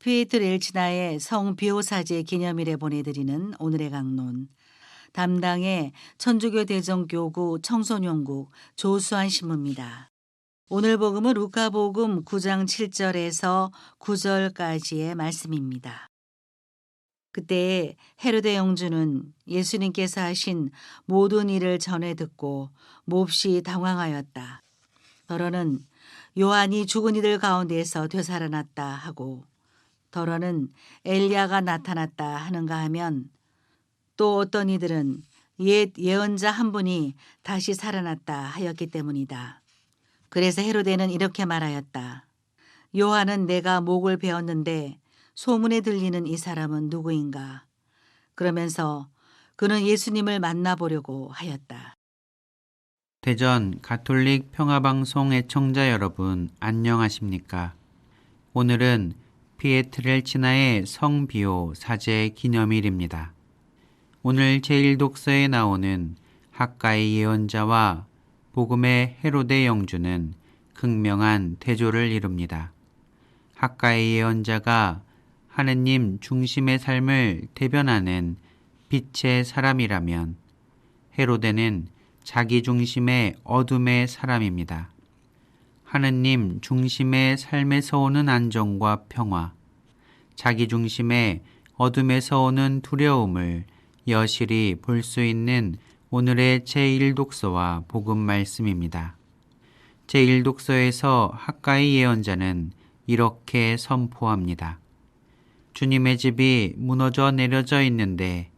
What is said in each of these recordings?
피에트르엘치나의 성비오사제 기념일에 보내드리는 오늘의 강론. 담당의 천주교 대정교구 청소년국 조수환 신부입니다. 오늘 복음은 루카복음 9장 7절에서 9절까지의 말씀입니다. 그때 헤로데 영주는 예수님께서 하신 모든 일을 전해 듣고 몹시 당황하였다. 더러는 요한이 죽은 이들 가운데에서 되살아났다 하고, 더러는 엘리야가 나타났다 하는가 하면, 또 어떤 이들은 옛 예언자 한 분이 다시 살아났다 하였기 때문이다. 그래서 헤로데는 이렇게 말하였다. 요한은 내가 목을 베었는데 소문에 들리는 이 사람은 누구인가? 그러면서 그는 예수님을 만나보려고 하였다. 대전 가톨릭 평화방송 애청자 여러분 안녕하십니까? 오늘은 피에트렐치나의 성비오 사제 기념일입니다. 오늘 제1독서에 나오는 학가의 예언자와 복음의 헤로데 영주는 극명한 대조를 이룹니다. 학가의 예언자가 하느님 중심의 삶을 대변하는 빛의 사람이라면, 헤로데는 자기 중심의 어둠의 사람입니다. 하느님 중심의 삶에서 오는 안정과 평화, 자기 중심의 어둠에서 오는 두려움을 여실히 볼 수 있는 오늘의 제1독서와 복음 말씀입니다. 제1독서에서 학가의 예언자는 이렇게 선포합니다. 주님의 집이 무너져 내려져 있는데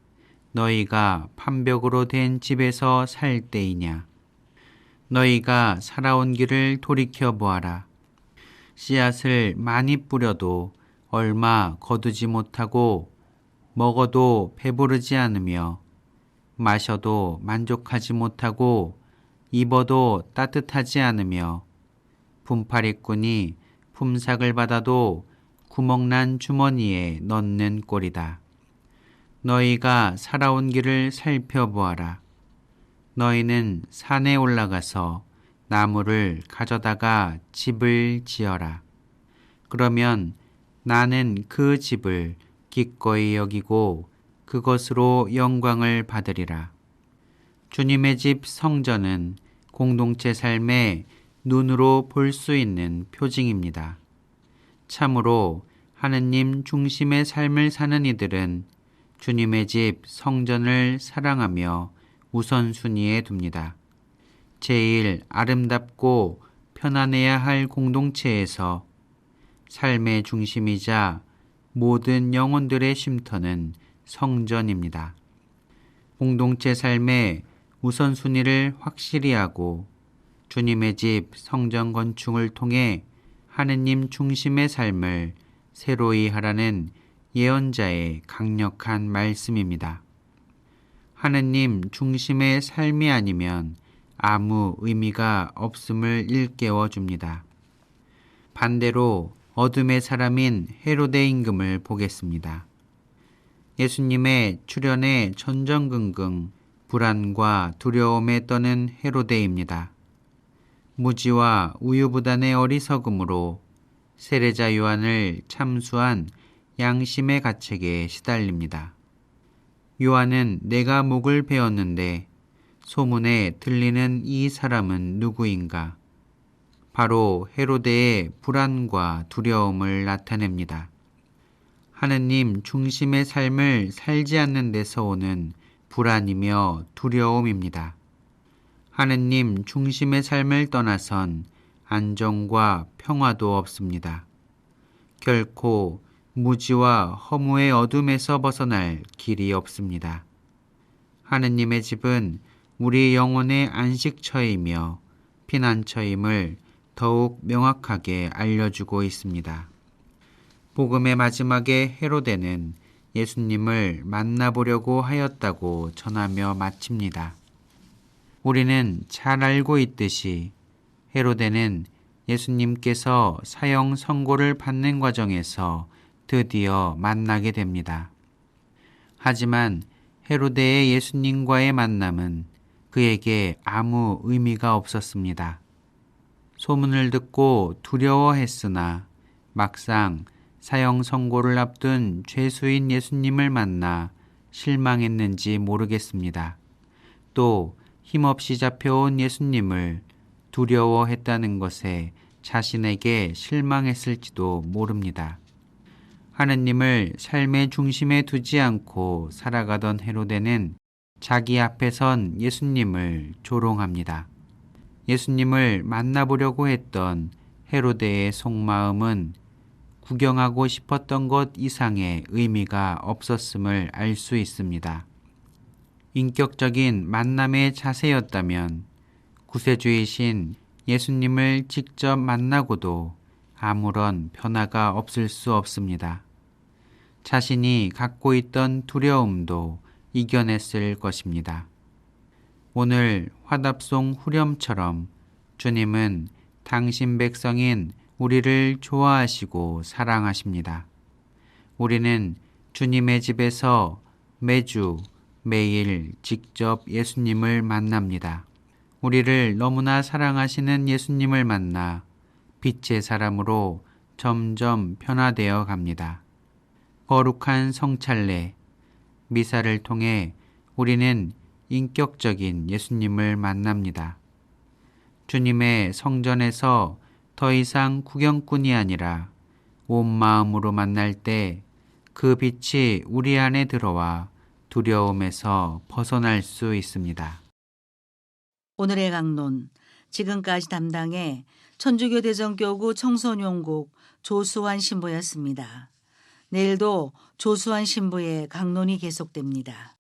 너희가 판벽으로 된 집에서 살 때이냐. 너희가 살아온 길을 돌이켜 보아라. 씨앗을 많이 뿌려도 얼마 거두지 못하고, 먹어도 배부르지 않으며, 마셔도 만족하지 못하고, 입어도 따뜻하지 않으며, 분파리꾼이 품삯을 받아도 구멍난 주머니에 넣는 꼴이다. 너희가 살아온 길을 살펴보아라. 너희는 산에 올라가서 나무를 가져다가 집을 지어라. 그러면 나는 그 집을 기꺼이 여기고 그것으로 영광을 받으리라. 주님의 집 성전은 공동체 삶의 눈으로 볼 수 있는 표징입니다. 참으로 하느님 중심의 삶을 사는 이들은 주님의 집 성전을 사랑하며 우선순위에 둡니다. 제일 아름답고 편안해야 할 공동체에서 삶의 중심이자 모든 영혼들의 쉼터는 성전입니다. 공동체 삶의 우선순위를 확실히 하고 주님의 집 성전 건축을 통해 하느님 중심의 삶을 새로이 하라는 예언자의 강력한 말씀입니다. 하느님 중심의 삶이 아니면 아무 의미가 없음을 일깨워 줍니다. 반대로 어둠의 사람인 헤로데 임금을 보겠습니다. 예수님의 출현에 전전긍긍 불안과 두려움에 떠는 헤로데입니다. 무지와 우유부단의 어리석음으로 세례자 요한을 참수한 양심의 가책에 시달립니다. 요한은 내가 목을 베었는데 소문에 들리는 이 사람은 누구인가? 바로 헤로데의 불안과 두려움을 나타냅니다. 하느님 중심의 삶을 살지 않는 데서 오는 불안이며 두려움입니다. 하느님 중심의 삶을 떠나선 안정과 평화도 없습니다. 결코 무지와 허무의 어둠에서 벗어날 길이 없습니다. 하느님의 집은 우리 영혼의 안식처이며 피난처임을 더욱 명확하게 알려주고 있습니다. 복음의 마지막에 헤로데는 예수님을 만나보려고 하였다고 전하며 마칩니다. 우리는 잘 알고 있듯이 헤로데는 예수님께서 사형 선고를 받는 과정에서 드디어 만나게 됩니다. 하지만 헤로데의 예수님과의 만남은 그에게 아무 의미가 없었습니다. 소문을 듣고 두려워했으나 막상 사형 선고를 앞둔 죄수인 예수님을 만나 실망했는지 모르겠습니다. 또 힘없이 잡혀온 예수님을 두려워했다는 것에 자신에게 실망했을지도 모릅니다. 하느님을 삶의 중심에 두지 않고 살아가던 헤로데는 자기 앞에 선 예수님을 조롱합니다. 예수님을 만나보려고 했던 헤로데의 속마음은 구경하고 싶었던 것 이상의 의미가 없었음을 알 수 있습니다. 인격적인 만남의 자세였다면 구세주이신 예수님을 직접 만나고도 아무런 변화가 없을 수 없습니다. 자신이 갖고 있던 두려움도 이겨냈을 것입니다. 오늘 화답송 후렴처럼 주님은 당신 백성인 우리를 좋아하시고 사랑하십니다. 우리는 주님의 집에서 매주 매일 직접 예수님을 만납니다. 우리를 너무나 사랑하시는 예수님을 만나 빛의 사람으로 점점 변화되어 갑니다. 거룩한 성찬례, 미사를 통해 우리는 인격적인 예수님을 만납니다. 주님의 성전에서 더 이상 구경꾼이 아니라 온 마음으로 만날 때 그 빛이 우리 안에 들어와 두려움에서 벗어날 수 있습니다. 오늘의 강론, 지금까지 담당해 천주교 대전교구 청소년국 조수환 신부였습니다. 내일도 조수환 신부의 강론이 계속됩니다.